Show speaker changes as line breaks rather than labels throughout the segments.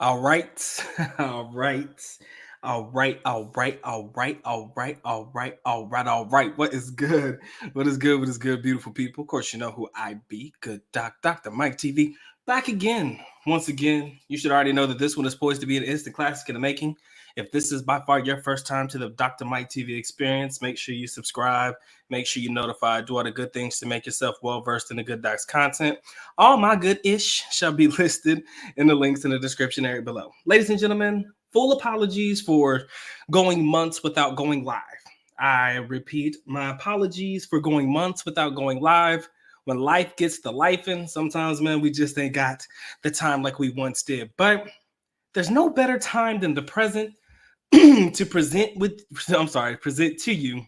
All right. All right. All right. All right. All right. All right. All right. All right. All right. What is good? What is good? What is good, beautiful people? Of course, you know who I be. Good Dr. Mike TV. Back again. Once again, you should already know that this one is poised to be an instant classic in the making. If this is by far your first time to the Dr. Mike TV experience, make sure you subscribe. Make sure you notify. Do all the good things to make yourself well versed in the good docs content. All my good ish shall be listed in the links in the description area below. Ladies and gentlemen, full apologies for going months without going live. I repeat, my apologies for going months without going live. When life gets to lifing, sometimes, man, we just ain't got the time like we once did. But there's no better time than the present to present to you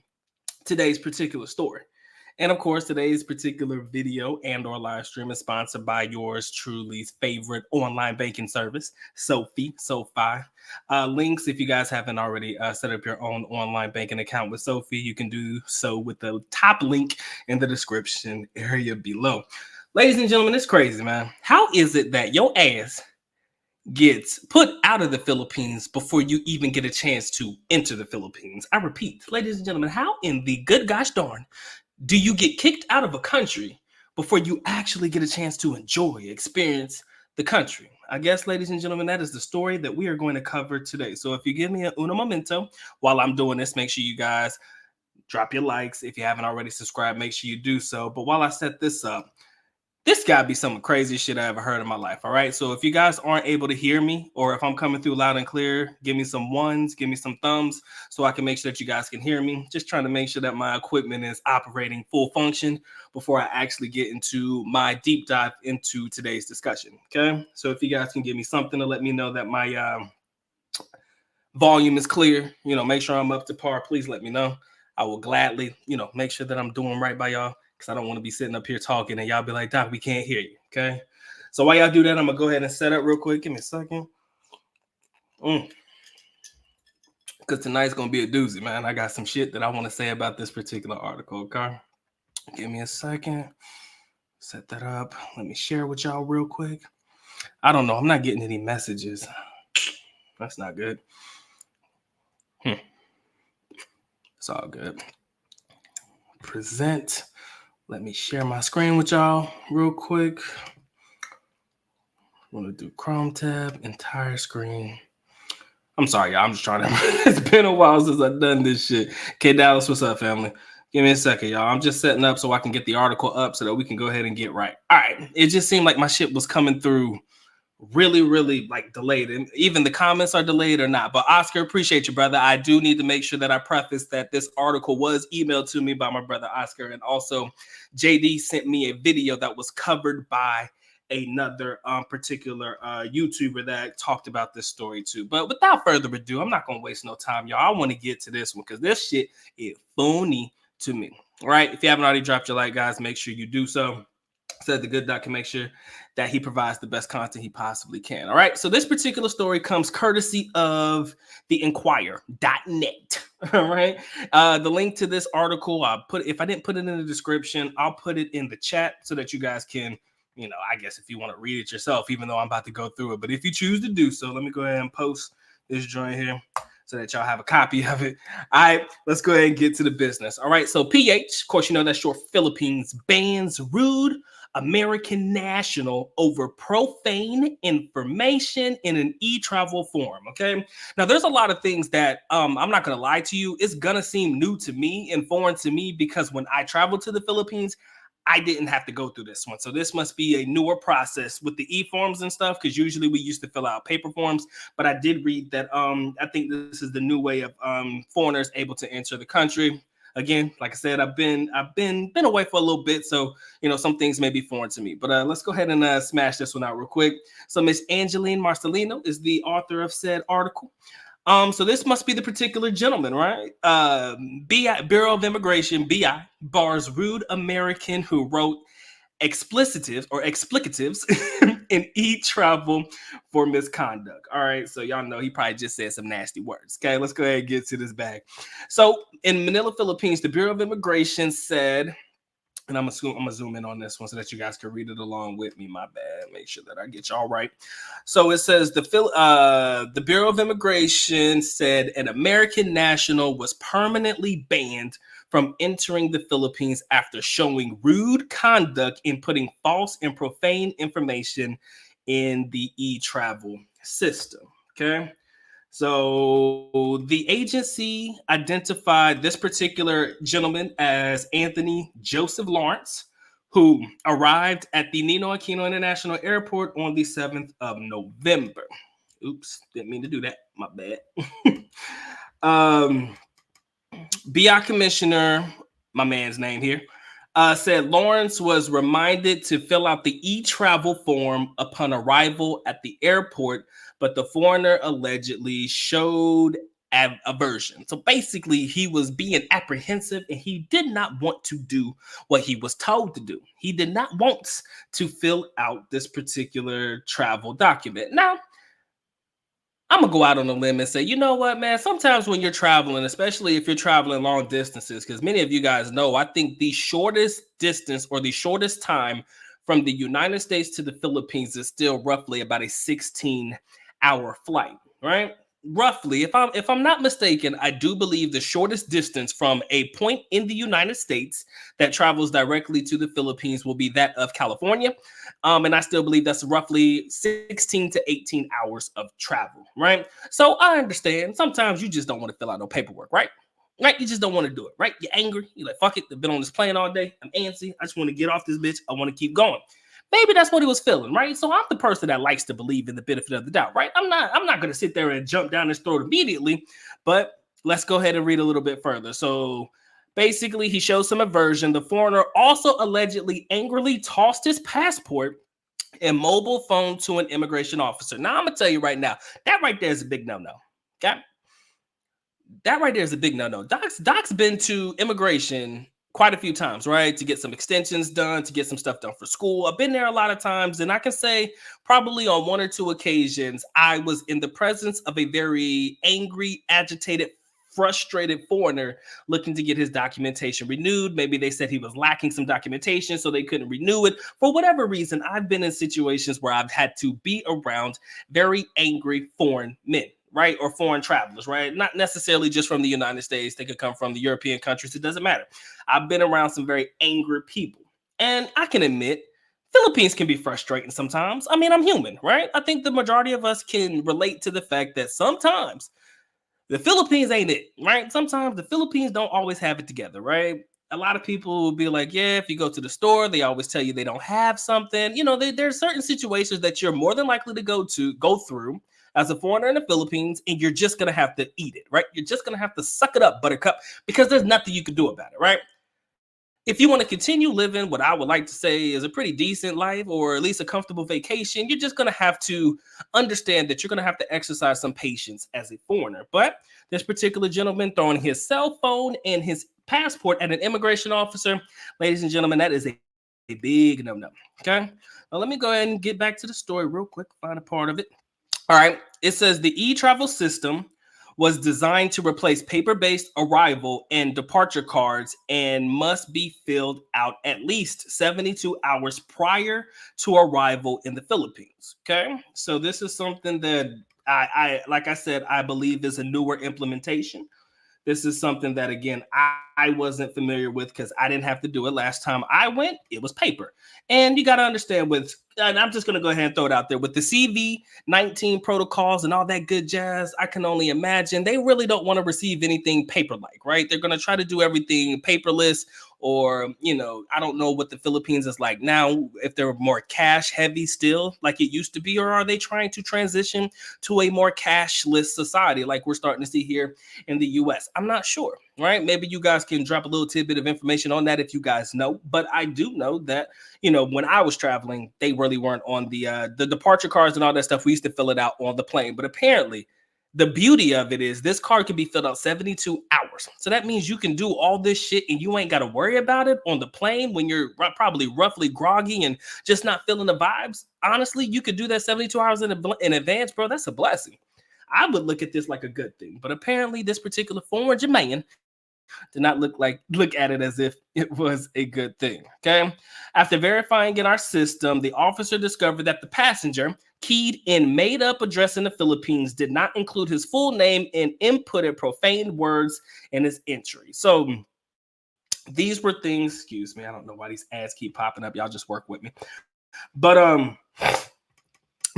today's particular story. And of course, today's particular video and or live stream is sponsored by yours truly's favorite online banking service, SoFi. Links, if you guys haven't already set up your own online banking account with SoFi, you can do so with the top link in the description area below. Ladies and gentlemen, it's crazy, man. How is it that your ass gets put out of the Philippines before you even get a chance to enter the Philippines? I repeat, ladies and gentlemen, how in the good gosh darn do you get kicked out of a country before you actually get a chance to experience the country? I guess, ladies and gentlemen, that is the story that we are going to cover today. So if you give me a uno momento while I'm doing this, make sure you guys drop your likes. If you haven't already subscribed, make sure you do so. But while I set this up, this gotta be some of the craziest shit I ever heard in my life. All right. So if you guys aren't able to hear me, or if I'm coming through loud and clear, give me some ones, give me some thumbs so I can make sure that you guys can hear me. Just trying to make sure that my equipment is operating full function before I actually get into my deep dive into today's discussion. Okay. So if you guys can give me something to let me know that my volume is clear, make sure I'm up to par, please let me know. I will gladly, make sure that I'm doing right by y'all, because I don't want to be sitting up here talking and y'all be like, Doc, we can't hear you. Okay. So while y'all do that, I'm going to go ahead and set up real quick. Give me a second. Because tonight's going to be a doozy, man. I got some shit that I want to say about this particular article. Okay. Give me a second. Set that up. Let me share with y'all real quick. I don't know. I'm not getting any messages. That's not good. It's all good. Present. Let me share my screen with y'all real quick. I'm going to do Chrome tab, entire screen. I'm sorry, y'all. I'm just trying to. It's been a while since I've done this shit. K Dallas, what's up, family? Give me a second, y'all. I'm just setting up so I can get the article up so that we can go ahead and get right. All right. It just seemed like my shit was coming through really, really like delayed. And even the comments are delayed or not. But Oscar, appreciate you, brother. I do need to make sure that I preface that this article was emailed to me by my brother Oscar. And also JD sent me a video that was covered by another particular YouTuber that talked about this story too. But without further ado, I'm not going to waste no time, y'all. I want to get to this one because this shit is funny to me. All right. If you haven't already dropped your like, guys, make sure you do so. Said the good doc can make sure that he provides the best content he possibly can. All right. So this particular story comes courtesy of the Inquirer.net. All right. The link to this article, if I didn't put it in the description, I'll put it in the chat so that you guys can, I guess if you want to read it yourself, even though I'm about to go through it. But if you choose to do so, let me go ahead and post this joint here so that y'all have a copy of it. All right, let's go ahead and get to the business. All right, so PH, of course, that's short Philippines, bans rude American national over profane information in an e-travel form. Okay, now there's a lot of things that I'm not gonna lie to you, it's gonna seem new to me and foreign to me because when I traveled to the Philippines, I didn't have to go through this one. So this must be a newer process with the e-forms and stuff, because usually we used to fill out paper forms. But I did read that I think this is the new way of foreigners able to enter the country. Again, like I said, I've been away for a little bit, so some things may be foreign to me. But let's go ahead and smash this one out real quick. So Miss Angeline Marcelino is the author of said article. So this must be the particular gentleman, right? Bureau of Immigration, BI, bars rude American who wrote explicatives in e-travel for misconduct. All right, so y'all know he probably just said some nasty words. Okay, let's go ahead and get to this bag. So in Manila, Philippines, the Bureau of Immigration said And I'm gonna zoom in on this one so that you guys can read it along with me. My bad. Make sure that I get y'all right. So it says the Bureau of Immigration said an American national was permanently banned from entering the Philippines after showing rude conduct in putting false and profane information in the e-travel system. Okay. So the agency identified this particular gentleman as Anthony Joseph Lawrence, who arrived at the Ninoy Aquino International Airport on the 7th of November. Oops, didn't mean to do that. My bad. um, BI Commissioner, my man's name here, said Lawrence was reminded to fill out the e-travel form upon arrival at the airport, but the foreigner allegedly showed aversion. So basically, he was being apprehensive and he did not want to do what he was told to do. He did not want to fill out this particular travel document. Now, I'm gonna go out on a limb and say, you know what, man? Sometimes when you're traveling, especially if you're traveling long distances, because many of you guys know, I think the shortest distance or the shortest time from the United States to the Philippines is still roughly about a 16-hour flight, right? Roughly, if I'm not mistaken, I do believe the shortest distance from a point in the United States that travels directly to the Philippines will be that of California. And I still believe that's roughly 16 to 18 hours of travel, right? So I understand sometimes you just don't want to fill out no paperwork, right? Right? You just don't want to do it, right? You're angry. You're like, fuck it. I've been on this plane all day. I'm antsy. I just want to get off this bitch. I want to keep going. Maybe that's what he was feeling, right? So I'm the person that likes to believe in the benefit of the doubt, right? I'm not going to sit there and jump down his throat immediately, but let's go ahead and read a little bit further. So basically, he shows some aversion. The foreigner also allegedly angrily tossed his passport and mobile phone to an immigration officer. Now, I'm going to tell you right now, that right there is a big no-no. Okay? That right there is a big no-no. Doc's been to immigration quite a few times, right? To get some extensions done, to get some stuff done for school. I've been there a lot of times, and I can say probably on one or two occasions, I was in the presence of a very angry, agitated, frustrated foreigner looking to get his documentation renewed. Maybe they said he was lacking some documentation, so they couldn't renew it. For whatever reason, I've been in situations where I've had to be around very angry foreign men, right? Or foreign travelers, right? Not necessarily just from the United States. They could come from the European countries. It doesn't matter. I've been around some very angry people. And I can admit, Philippines can be frustrating sometimes. I mean, I'm human, right? I think the majority of us can relate to the fact that sometimes the Philippines ain't it, right? Sometimes the Philippines don't always have it together, right? A lot of people will be like, yeah, if you go to the store, they always tell you they don't have something. You know, there's certain situations that you're more than likely to go through as a foreigner in the Philippines, and you're just gonna have to eat it, right? You're just gonna have to suck it up, buttercup, because there's nothing you can do about it, right? If you want to continue living what I would like to say is a pretty decent life, or at least a comfortable vacation, you're just going to have to understand that you're going to have to exercise some patience as a foreigner. But this particular gentleman throwing his cell phone and his passport at an immigration officer, ladies and gentlemen, that is a big no-no. Okay. Now let me go ahead and get back to the story real quick, find a part of it. All right. It says the e-travel system was designed to replace paper-based arrival and departure cards and must be filled out at least 72 hours prior to arrival in the Philippines. Okay, so this is something that I like I said, I believe is a newer implementation. This is something that, again, I wasn't familiar with because I didn't have to do it last time I went. It was paper. And you got to understand and I'm just going to go ahead and throw it out there, with the CV-19 protocols and all that good jazz, I can only imagine they really don't want to receive anything paper-like, right? They're going to try to do everything paperless, or, you know, I don't know what the Philippines is like now, if they're more cash heavy still like it used to be, or are they trying to transition to a more cashless society like we're starting to see here in the US? I'm not sure, right? Maybe you guys can drop a little tidbit of information on that if you guys know. But I do know that, you know, when I was traveling, they really weren't on the departure cards and all that stuff. We used to fill it out on the plane. But apparently, the beauty of it is this card can be filled out 72 hours. So that means you can do all this shit and you ain't got to worry about it on the plane when you're probably roughly groggy and just not feeling the vibes. Honestly, you could do that 72 hours in advance, bro. That's a blessing. I would look at this like a good thing. But apparently, this particular foreign man did not look at it as if it was a good thing. Okay. After verifying in our system, the officer discovered that the passenger keyed in made up address in the Philippines did not include his full name and inputted profane words in his entry. So these were things, excuse me, I don't know why these ads keep popping up. Y'all just work with me. But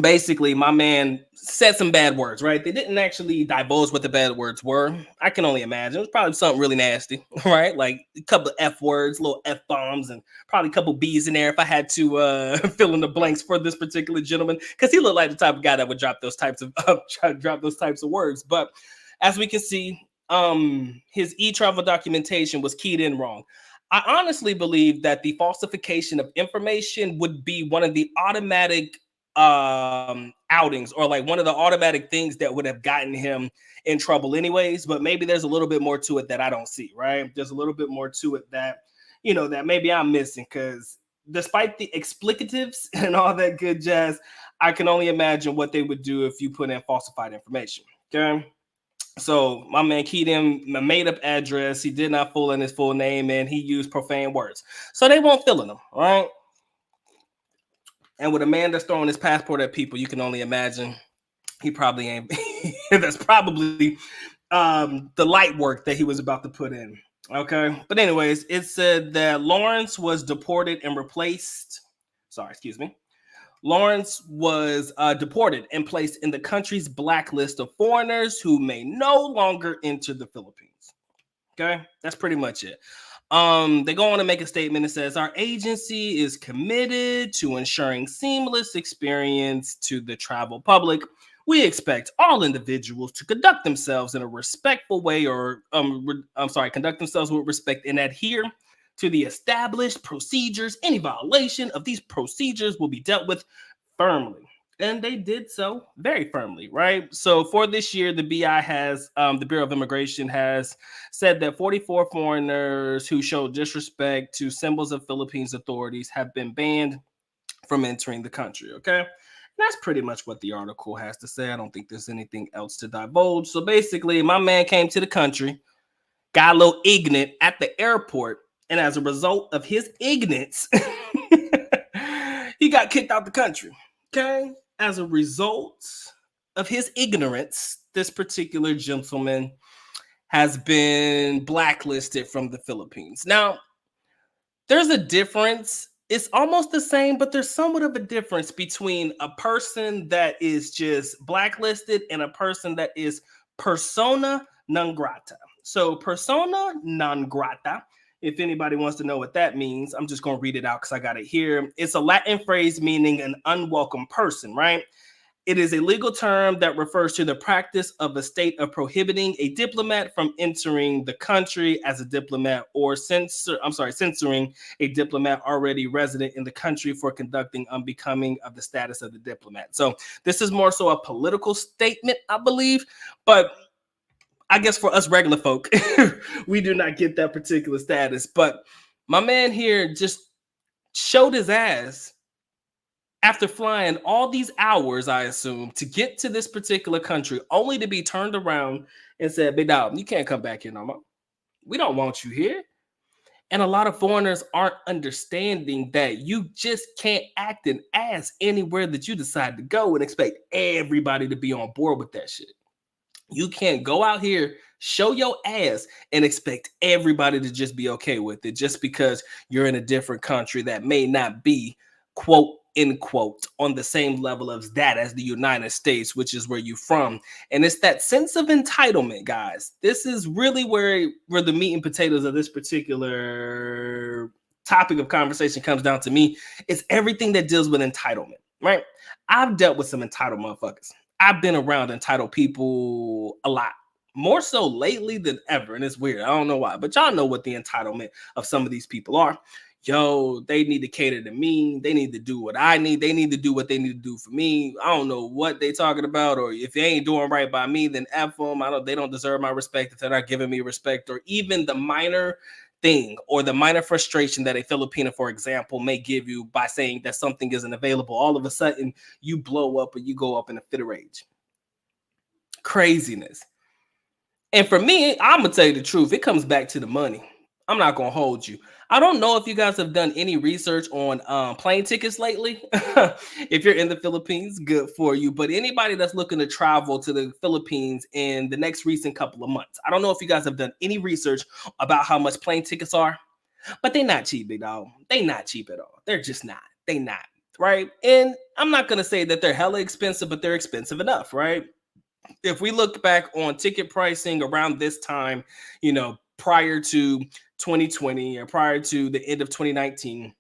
basically my man said some bad words, right? They didn't actually divulge what the bad words were. I can only imagine it was probably something really nasty, right? Like a couple of F words, little F bombs, and probably a couple B's in there if I had to fill in the blanks for this particular gentleman, because he looked like the type of guy that would drop those types of drop those types of words. But as we can see, his e-travel documentation was keyed in wrong. I honestly believe that the falsification of information would be one of the automatic outings, or like one of the automatic things that would have gotten him in trouble anyways. But maybe there's a little bit more to it that I don't see, right? There's a little bit more to it that, you know, that maybe I'm missing, because despite the explicatives and all that good jazz, I can only imagine what they would do if you put in falsified information. Okay. So my man keyed in a made up address. He did not fill in his full name, and he used profane words. So they won't fill in them, right? And with a man that's throwing his passport at people, you can only imagine he probably ain't. That's probably the light work that he was about to put in. Okay. But anyways, it said that Lawrence was deported and replaced. Sorry, excuse me. Lawrence was deported and placed in the country's blacklist of foreigners who may no longer enter the Philippines. Okay, that's pretty much it. They go on to make a statement that says our agency is committed to ensuring seamless experience to the travel public. We expect all individuals to conduct themselves in a respectful way, or conduct themselves with respect and adhere to the established procedures. Any violation of these procedures will be dealt with firmly. And they did so very firmly, right? So for this year, the BI has, the Bureau of Immigration has said that 44 foreigners who showed disrespect to symbols of Philippines authorities have been banned from entering the country, okay? And that's pretty much what the article has to say. I don't think there's anything else to divulge. So basically, my man came to the country, got a little ignorant at the airport, and as a result of his ignorance, he got kicked out the country. Okay? As a result of his ignorance, this particular gentleman has been blacklisted from the Philippines. Now, there's a difference. It's almost the same, but there's somewhat of a difference between a person that is just blacklisted and a person that is persona non grata. So, persona non grata, if anybody wants to know what that means, I'm just going to read it out because I got it here. It's a Latin phrase meaning an unwelcome person, right? It is a legal term that refers to the practice of a state of prohibiting a diplomat from entering the country as a diplomat, or censoring a diplomat already resident in the country for conducting unbecoming of the status of the diplomat. So this is more so a political statement, I believe, but I guess for us regular folk, we do not get that particular status. But my man here just showed his ass after flying all these hours, I assume, to get to this particular country, only to be turned around and said, "Big dog, you can't come back here no more. We don't want you here." And a lot of foreigners aren't understanding that you just can't act an ass anywhere that you decide to go and expect everybody to be on board with that shit. You can't go out here, show your ass, and expect everybody to just be okay with it just because you're in a different country that may not be, quote, end quote, on the same level as the United States, which is where you're from. And it's that sense of entitlement, guys. This is really where the meat and potatoes of this particular topic of conversation comes down to me. It's everything that deals with entitlement, right? I've dealt with some entitled motherfuckers. I've been around entitled people a lot, more so lately than ever. And it's weird. I don't know why, but y'all know what the entitlement of some of these people are. Yo, they need to cater to me. They need to do what I need. They need to do what they need to do for me. I don't know what they talking about, or if they ain't doing right by me, then F them. They don't deserve my respect if they're not giving me respect, or even the minor thing or the minor frustration that a Filipino, for example, may give you by saying that something isn't available. All of a sudden, you blow up or you go up in a fit of rage. Craziness. And for me, I'm gonna tell you the truth. It comes back to the money. I'm not gonna hold you. I don't know if you guys have done any research on plane tickets lately. If you're in the Philippines, good for you. But anybody that's looking to travel to the Philippines in the next recent couple of months, I don't know if you guys have done any research about how much plane tickets are, but they're not cheap, big dog. They not cheap at all. They're just not. They not, right? And I'm not gonna say that they're hella expensive, but they're expensive enough, right? If we look back on ticket pricing around this time, prior to 2020 or prior to the end of 2019,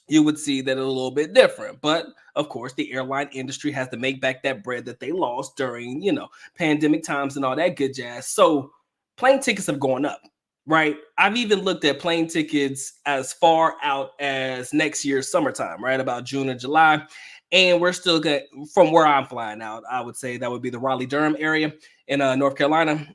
you would see that it's a little bit different. But of course, the airline industry has to make back that bread that they lost during, pandemic times and all that good jazz. So plane tickets have gone up, right? I've even looked at plane tickets as far out as next year's summertime, right? About June or July. And we're still good from where I'm flying out. I would say that would be the Raleigh Durham area in North Carolina.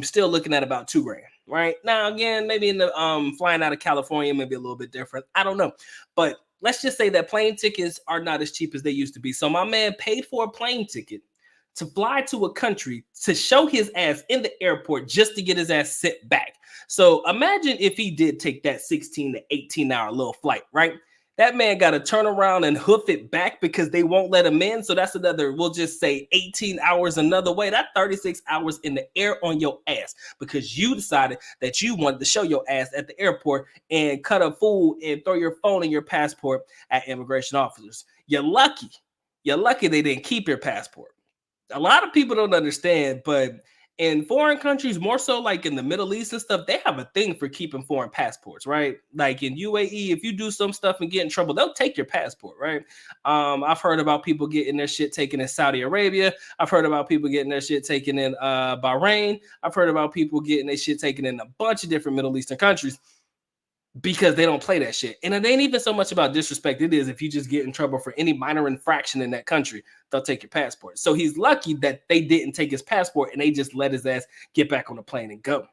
Still looking at about 2 grand. Right now, again, maybe in the flying out of California, maybe a little bit different. I don't know, but let's just say that plane tickets are not as cheap as they used to be. So my man paid for a plane ticket to fly to a country to show his ass in the airport just to get his ass sent back. So imagine if he did take that 16 to 18 hour little flight, right? That man got to turn around and hoof it back because they won't let him in. So that's another, we'll just say 18 hours another way. That's 36 hours in the air on your ass because you decided that you wanted to show your ass at the airport and cut a fool and throw your phone and your passport at immigration officers. You're lucky. You're lucky they didn't keep your passport. A lot of people don't understand, but in foreign countries, more so like in the Middle East and stuff, they have a thing for keeping foreign passports, right? Like in UAE, if you do some stuff and get in trouble, they'll take your passport, right? I've heard about people getting their shit taken in Saudi Arabia. I've heard about people getting their shit taken in Bahrain. I've heard about people getting their shit taken in a bunch of different Middle Eastern countries because they don't play that shit. And it ain't even so much about disrespect. It is if you just get in trouble for any minor infraction in that country, they'll take your passport. So he's lucky that they didn't take his passport and they just let his ass get back on the plane and go.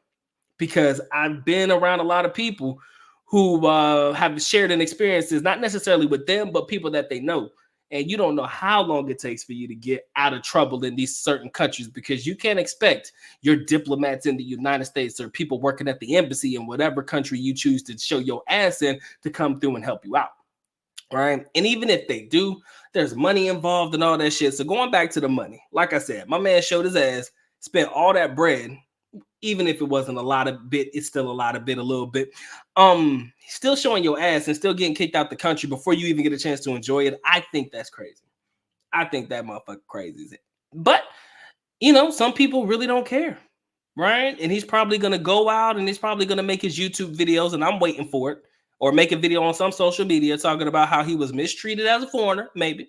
Because I've been around a lot of people who have shared an experiences, not necessarily with them, but people that they know. And you don't know how long it takes for you to get out of trouble in these certain countries because you can't expect your diplomats in the United States or people working at the embassy in whatever country you choose to show your ass in to come through and help you out. Right. And even if they do, there's money involved and all that shit. So going back to the money, like I said, my man showed his ass, spent all that bread, even if it wasn't a lot of bit, it's still a lot of bit, a little bit. Still showing your ass and still getting kicked out the country before you even get a chance to enjoy it. I think that's crazy. I think that motherfucker crazy. But some people really don't care, right? And he's probably gonna go out and he's probably gonna make his YouTube videos, and I'm waiting for it, or make a video on some social media talking about how he was mistreated as a foreigner, maybe.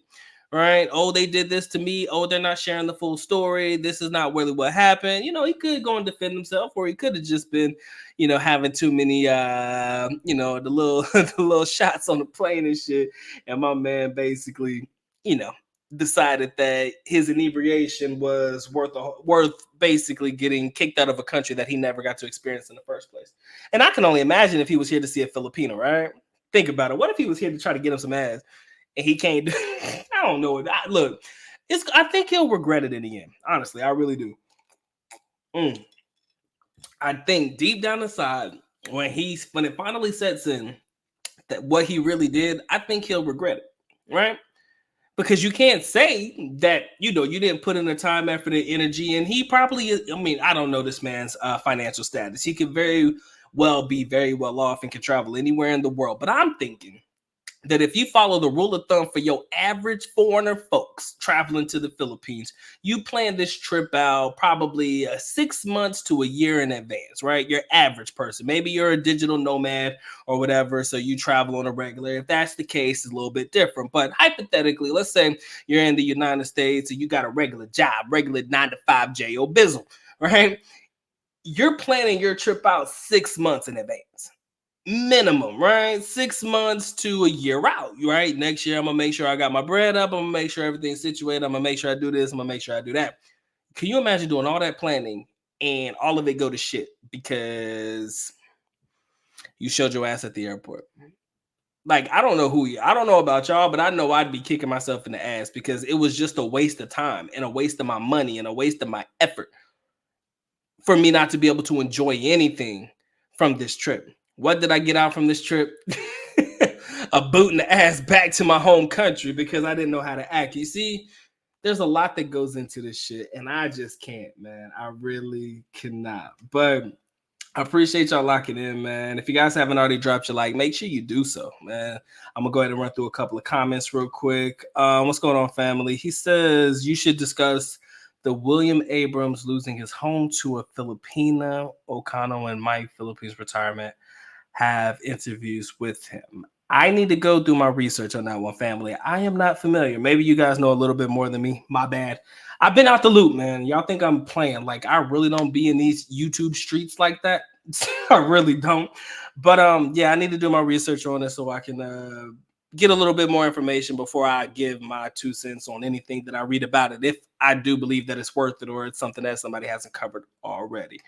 Right? Oh, they did this to me. Oh, they're not sharing the full story. This is not really what happened. He could go and defend himself, or he could have just been, having too many, the little the little shots on the plane and shit. And my man basically, decided that his inebriation was worth basically getting kicked out of a country that he never got to experience in the first place. And I can only imagine if he was here to see a Filipino, right? Think about it. What if he was here to try to get him some ass? And he can't do I don't know. Look, I think he'll regret it in the end. Honestly, I really do. I think deep down inside, when it finally sets in that what he really did, I think he'll regret it. Right? Because you can't say that, you didn't put in the time, effort, and energy. And he probably is. I mean, I don't know this man's financial status. He could very well be very well off and can travel anywhere in the world. But I'm thinking that if you follow the rule of thumb for your average foreigner folks traveling to the Philippines, you plan this trip out probably 6 months to a year in advance, right? Your average person. Maybe you're a digital nomad or whatever, so you travel on a regular. If that's the case, it's a little bit different. But hypothetically, let's say you're in the United States and you got a regular job, regular 9-to-5 J.O. Bizzle, right? You're planning your trip out 6 months in advance. Minimum, right? 6 months to a year out, right? Next year, I'm gonna make sure I got my bread up. I'm gonna make sure everything's situated. I'm gonna make sure I do this. I'm gonna make sure I do that. Can you imagine doing all that planning and all of it go to shit because you showed your ass at the airport? Like, I don't know about y'all, but I know I'd be kicking myself in the ass because it was just a waste of time and a waste of my money and a waste of my effort for me not to be able to enjoy anything from this trip. What did I get out from this trip? A boot in the ass back to my home country because I didn't know how to act. You see, there's a lot that goes into this shit, and I just can't, man. I really cannot. But I appreciate y'all locking in, man. If you guys haven't already dropped your like, make sure you do so, man. I'm gonna go ahead and run through a couple of comments real quick. What's going on, family? He says you should discuss the William Abrams losing his home to a Filipina. O'Connell and Mike Philippines retirement have interviews with him. I need to go do my research on that one, family. I am not familiar. Maybe you guys know a little bit more than me. My bad. I've been out the loop, man. Y'all think I'm playing. Like, I really don't be in these YouTube streets like that. I really don't. But yeah, I need to do my research on it so I can get a little bit more information before I give my 2 cents on anything that I read about it, if I do believe that it's worth it or it's something that somebody hasn't covered already.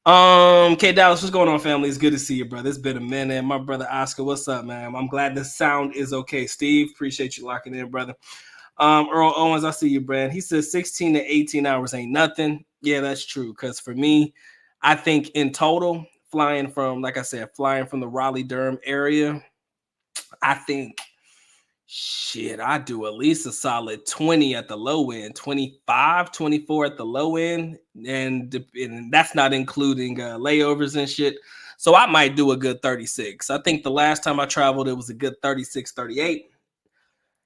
K Dallas, what's going on, family? It's good to see you, brother. It's been a minute. My brother Oscar, what's up, man? I'm glad the sound is okay. Steve, appreciate you locking in, brother. Earl Owens, I see you, Brad. He says 16 to 18 hours ain't nothing. Yeah, that's true. Because for me, I think in total, flying from, like I said, flying from the Raleigh-Durham area, I think shit, I do at least a solid 20 at the low end, 25, 24 at the low end. And that's not including layovers and shit. So I might do a good 36. I think the last time I traveled, it was a good 36, 38.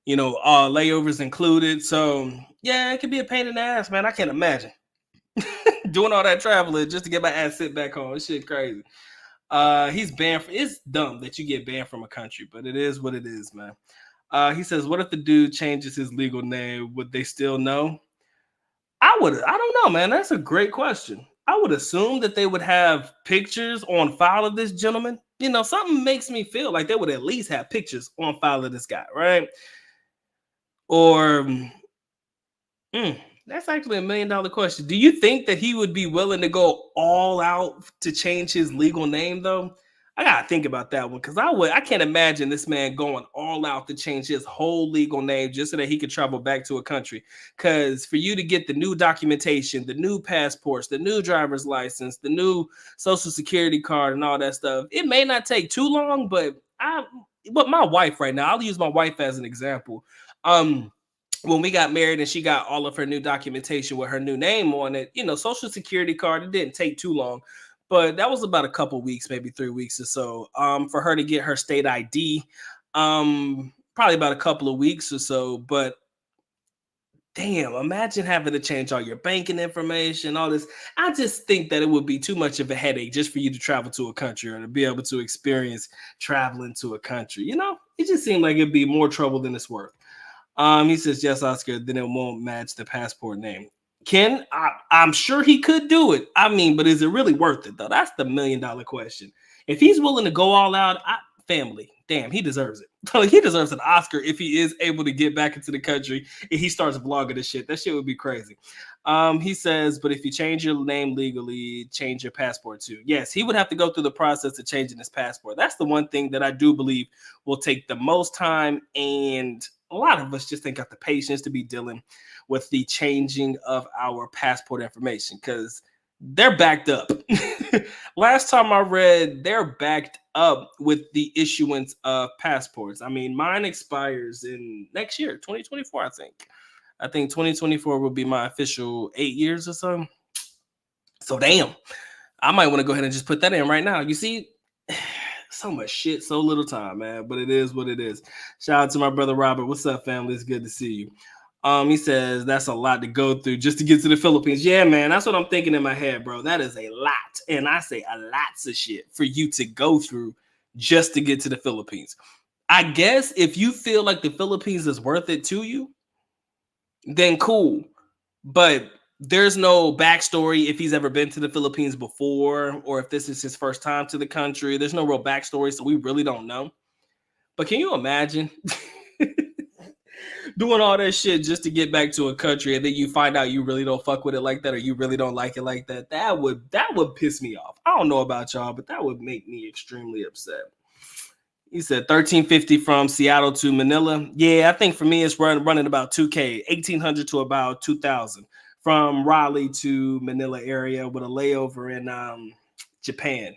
You know, layovers included. So yeah, it could be a pain in the ass, man. I can't imagine doing all that traveling just to get my ass sit back home. This shit crazy. He's banned. It's dumb that you get banned from a country, but it is what it is, man. He says, what if the dude changes his legal name? Would they still know? I don't know, man. That's a great question. I would assume that they would have pictures on file of this gentleman. You know, something makes me feel like they would at least have pictures on file of this guy, right? Or that's actually $1 million question. Do you think that he would be willing to go all out to change his legal name, though? I gotta think about that one because I can't imagine this man going all out to change his whole legal name just so that he could travel back to a country. Because for you to get the new documentation, the new passports, the new driver's license, the new social security card, and all that stuff, it may not take too long. But my wife right now, I'll use my wife as an example. When we got married and she got all of her new documentation with her new name on it, you know, social security card, it didn't take too long, but that was about a couple weeks, maybe 3 weeks or so. For her to get her state ID, probably about a couple of weeks or so. But damn, imagine having to change all your banking information, all this. I just think that it would be too much of a headache just for you to travel to a country or to be able to experience traveling to a country. You know, it just seemed like it'd be more trouble than it's worth. He says, yes, Oscar, then it won't match the passport name. Ken, I'm sure he could do it. I mean, but is it really worth it, though? That's the $1 million question. If he's willing to go all out, family, damn, he deserves it. He deserves an Oscar if he is able to get back into the country and he starts vlogging this shit. That shit would be crazy. He says, but if you change your name legally, change your passport too. Yes, he would have to go through the process of changing his passport. That's the one thing that I do believe will take the most time, and a lot of us just ain't got the patience to be dealing with the changing of our passport information because they're backed up. Last time I read, they're backed up with the issuance of passports. I mean, mine expires in next year, 2024, I think. I think 2024 will be my official 8 years or so. So damn, I might want to go ahead and just put that in right now. You see, so much shit, so little time, man. But it is what it is. Shout out to my brother Robert. What's up, family? It's good to see you. He says that's a lot to go through just to get to the Philippines. Yeah, man, that's what I'm thinking in my head, bro. That is a lot, and I say a lots of shit for you to go through just to get to the Philippines. I guess if you feel like the Philippines is worth it to you, then cool. But there's no backstory if he's ever been to the Philippines before or if this is his first time to the country. There's no real backstory, so we really don't know. But can you imagine doing all that shit just to get back to a country and then you find out you really don't fuck with it like that or you really don't like it like that? That would piss me off. I don't know about y'all, but that would make me extremely upset. He said 1350 from Seattle to Manila. Yeah, I think for me it's running about 2K, 1800 to about 2000 from Raleigh to Manila area with a layover in Japan.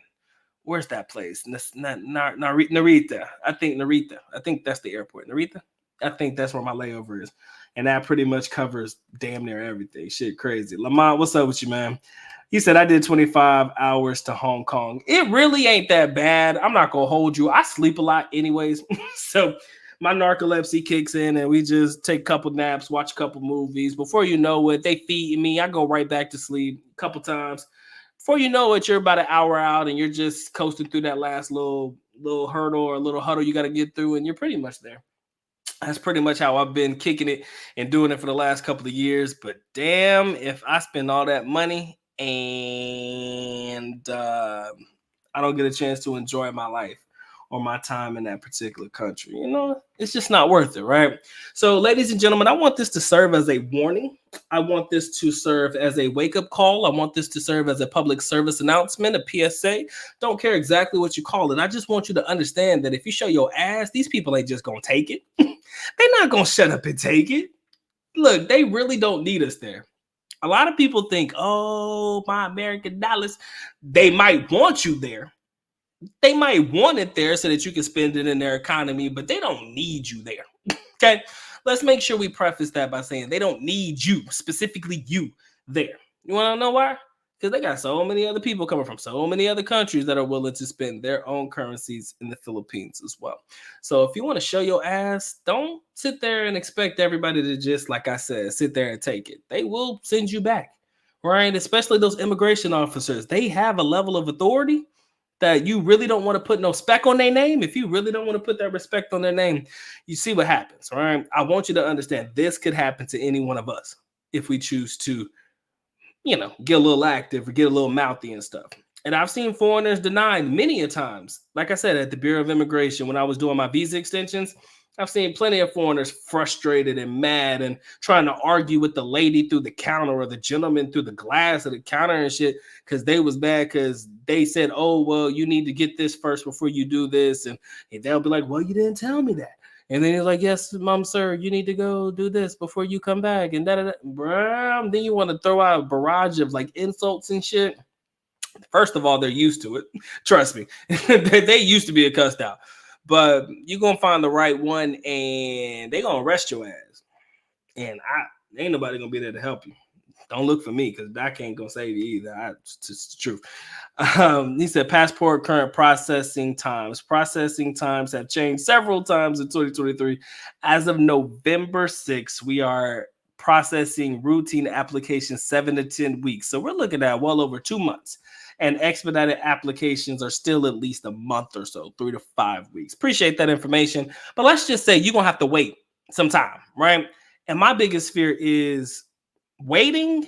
Where's that place? Narita. I think Narita. I think that's the airport. Narita. I think that's where my layover is. And that pretty much covers damn near everything. Shit, crazy. Lamont, what's up with you, man? He said, I did 25 hours to Hong Kong. It really ain't that bad. I'm not going to hold you. I sleep a lot anyways. So my narcolepsy kicks in and we just take a couple naps, watch a couple movies. Before you know it, they feed me. I go right back to sleep a couple times. Before you know it, you're about an hour out and you're just coasting through that last little hurdle or little huddle you got to get through, and you're pretty much there. That's pretty much how I've been kicking it and doing it for the last couple of years. But damn, if I spend all that money and I don't get a chance to enjoy my life or my time in that particular country, it's just not worth it, right? So, ladies and gentlemen, I want this to serve as a warning. I want this to serve as a wake-up call. I want this to serve as a public service announcement, a PSA. Don't care exactly what you call it. I just want you to understand that if you show your ass, these people ain't just gonna take it. They're not gonna shut up and take it. Look, they really don't need us there. A lot of people think, oh, my American dollars. They might want you there. They might want it there so that you can spend it in their economy, but they don't need you there. Okay, let's make sure we preface that by saying they don't need you, specifically you, there. You want to know why? Because they got so many other people coming from so many other countries that are willing to spend their own currencies in the Philippines as well. So if you want to show your ass, don't sit there and expect everybody to just, like I said, sit there and take it. They will send you back, right? Especially those immigration officers. They have a level of authority that you really don't want to put no spec on their name. If you really don't want to put that respect on their name, you see what happens, right? I want you to understand this could happen to any one of us if we choose to, get a little active or get a little mouthy and stuff. And I've seen foreigners denied many a times. Like I said, at the Bureau of Immigration, when I was doing my visa extensions, I've seen plenty of foreigners frustrated and mad and trying to argue with the lady through the counter or the gentleman through the glass of the counter and shit because they was bad because they said, oh, well, you need to get this first before you do this. And they'll be like, well, you didn't tell me that. And then he's like, yes, mom, sir, you need to go do this before you come back. And bruh, then you want to throw out a barrage of like insults and shit. First of all, they're used to it. Trust me. They used to be cussed out. But you're going to find the right one and they're going to arrest your ass. And ain't nobody going to be there to help you. Don't look for me because I ain't going to save you either. It's just the truth. He said passport current processing times. Processing times have changed several times in 2023. As of November 6th, we are processing routine applications 7 to 10 weeks. So we're looking at well over 2 months. And expedited applications are still at least a month or so, 3 to 5 weeks. Appreciate that information. But let's just say you're going to have to wait some time, right? And my biggest fear is waiting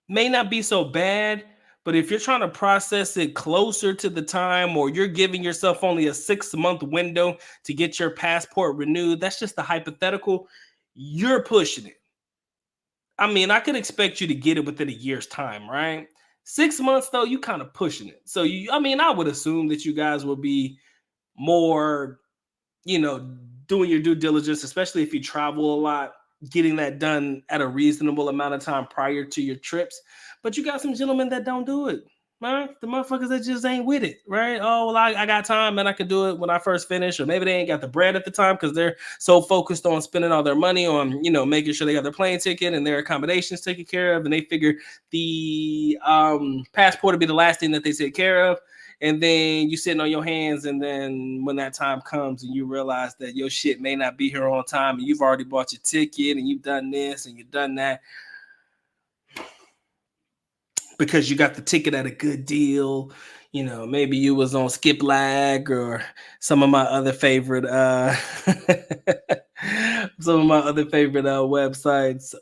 may not be so bad, but if you're trying to process it closer to the time or you're giving yourself only a 6-month window to get your passport renewed, that's just a hypothetical. You're pushing it. I mean, I could expect you to get it within a year's time, right? 6 months, though, you kind of pushing it. So, I would assume that you guys will be more, doing your due diligence, especially if you travel a lot, getting that done at a reasonable amount of time prior to your trips. But you got some gentlemen that don't do it, right? The motherfuckers that just ain't with it, right? Oh, well, I got time and I can do it when I first finish. Or maybe they ain't got the bread at the time because they're so focused on spending all their money on, making sure they got their plane ticket and their accommodations taken care of. And they figure the passport will be the last thing that they take care of. And then you sitting on your hands, and then when that time comes and you realize that your shit may not be here on time and you've already bought your ticket and you've done this and you've done that because you got the ticket at a good deal. Maybe you was on Skip Lag or some of my other favorite websites,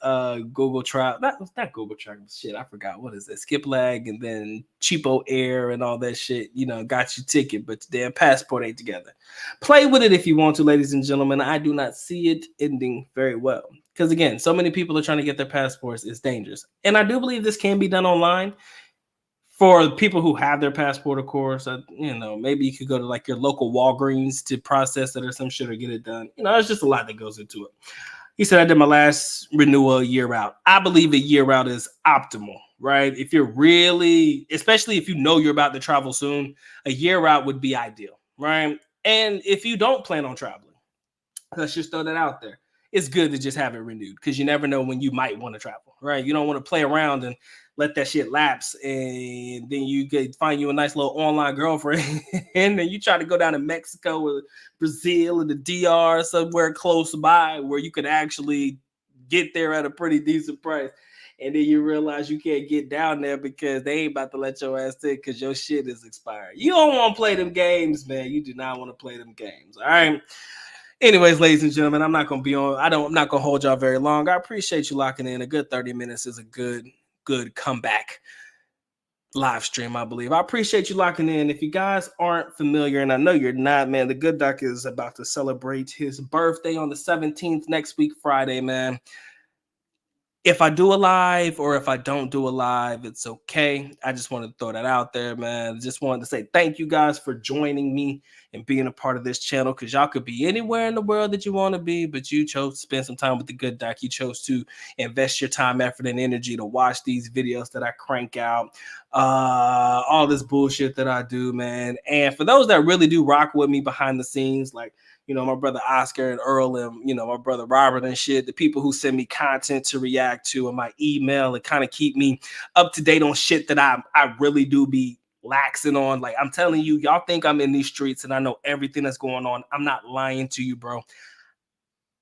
Google Travel, not Google Travel, shit, I forgot, what is it, Skip Lag, and then Cheapo Air and all that shit, got your ticket, but your damn passport ain't together. Play with it if you want to, ladies and gentlemen. I do not see it ending very well. Because again, so many people are trying to get their passports. It's dangerous. And I do believe this can be done online. For people who have their passport, of course, maybe you could go to like your local Walgreens to process it or some shit or get it done. There's just a lot that goes into it. He said, I did my last renewal a year out. I believe a year out is optimal, right? If you're really, especially if you know you're about to travel soon, a year out would be ideal, right? And if you don't plan on traveling, let's just throw that out there. It's good to just have it renewed because you never know when you might want to travel, right? You don't want to play around and let that shit lapse, and then you get find you a nice little online girlfriend, and then you try to go down to Mexico or Brazil or the DR somewhere close by where you could actually get there at a pretty decent price. And then you realize you can't get down there because they ain't about to let your ass take because your shit is expired. You don't want to play them games, man. You do not want to play them games. All right. Anyways, ladies and gentlemen, I'm not gonna be on. I'm not gonna hold y'all very long. I appreciate you locking in. A good 30 minutes is a good comeback live stream, I believe. I appreciate you locking in. If you guys aren't familiar, and I know you're not, man, the good doc is about to celebrate his birthday on the 17th next week, Friday, man. If I do a live or if I don't do a live, it's okay. I just wanted to throw that out there, man. Just wanted to say thank you guys for joining me and being a part of this channel, because y'all could be anywhere in the world that you want to be, but you chose to spend some time with the good doc. You chose to invest your time, effort, and energy to watch these videos that I crank out, all this bullshit that I do, man. And for those that really do rock with me behind the scenes, like, you know, my brother Oscar and Earl and, you know, my brother Robert and shit, the people who send me content to react to in my email and kind of keep me up to date on shit that I really do be laxing on. Like, I'm telling you, y'all think I'm in these streets and I know everything that's going on. I'm not lying to you, bro.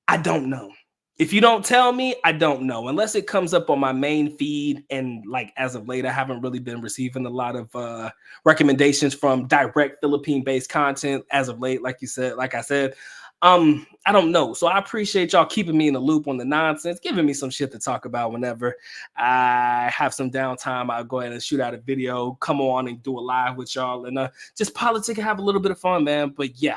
I don't know. If you don't tell me, I don't know, unless it comes up on my main feed. And like, as of late, I haven't really been receiving a lot of recommendations from direct Philippine-based content as of late. Like I said, I don't know. So I appreciate y'all keeping me in the loop on the nonsense, giving me some shit to talk about whenever I have some downtime. I'll go ahead and shoot out a video, come on and do a live with y'all, and just politic and have a little bit of fun, man. But yeah,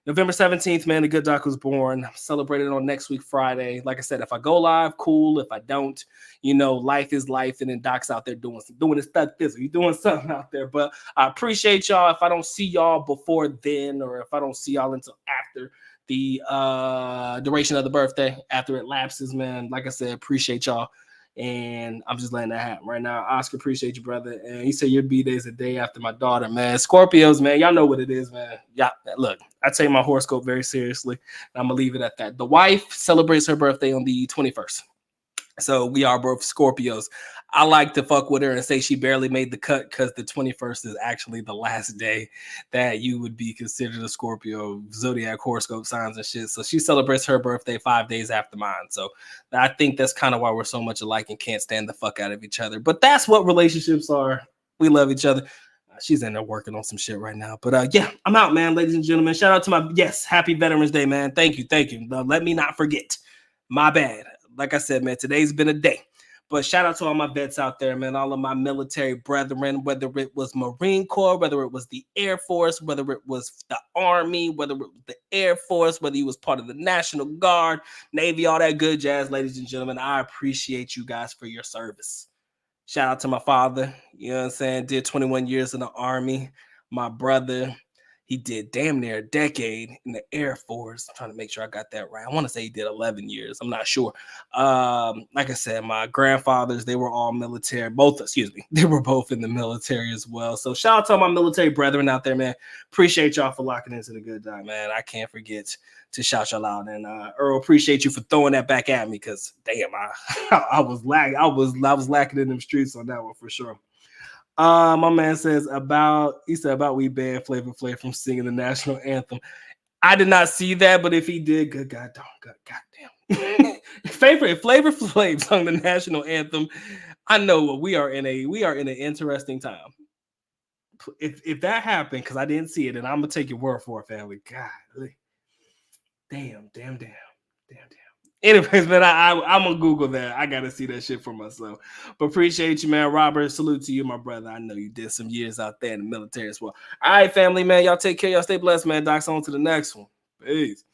November 17th, man, the good doc was born. Celebrated on next week, Friday. Like I said, if I go live, cool. If I don't, you know, life is life. And then Doc's out there doing his stuff. He's doing something out there. But I appreciate y'all. If I don't see y'all before then, or if I don't see y'all until after the duration of the birthday, after it lapses, man, like I said, appreciate y'all. And I'm just letting that happen right now. Oscar, appreciate you, brother. And he said your B-day is a day after my daughter, man. Scorpios, man, y'all know what it is, man. Yeah, look, I take my horoscope very seriously. And I'm gonna leave it at that. The wife celebrates her birthday on the 21st. So we are both Scorpios. I like to fuck with her and say she barely made the cut because the 21st is actually the last day that you would be considered a Scorpio, zodiac horoscope signs and shit. So she celebrates her birthday 5 days after mine. So I think that's kind of why we're so much alike and can't stand the fuck out of each other. But that's what relationships are. We love each other. She's in there working on some shit right now. But yeah, I'm out, man, ladies and gentlemen. Shout out to my, yes, happy Veterans Day, man. Thank you. Thank you. Let me not forget. My bad. Like I said, man, today's been a day. But shout out to all my vets out there, man, all of my military brethren, whether it was Marine Corps, whether it was the Air Force, whether it was the Army, whether it was the Air Force, whether he was part of the National Guard, Navy, all that good jazz, ladies and gentlemen. I appreciate you guys for your service. Shout out to my father, you know what I'm saying, did 21 years in the Army. My brother, he did damn near a decade in the Air Force. I'm trying to make sure I got that right. I want to say he did 11 years. I'm not sure. Like I said, my grandfathers, they were all military. They were both in the military as well. So shout out to all my military brethren out there, man. Appreciate y'all for locking into the good time, man. I can't forget to shout y'all out. And Earl, appreciate you for throwing that back at me, because damn, I was lacking. I was lacking in them streets on that one for sure. My man says about we banned Flavor Flav from singing the national anthem. I did not see that, but if he did, good goddamn. Flavor Flav sung the national anthem. I know we are in an interesting time. If that happened, because I didn't see it, and I'm gonna take your word for it, family. God, damn. Anyways, man, I'm gonna Google that. I gotta see that shit for myself. But appreciate you, man. Robert, salute to you, my brother. I know you did some years out there in the military as well. All right, family, man. Y'all take care. Y'all stay blessed, man. Doc's on to the next one. Peace.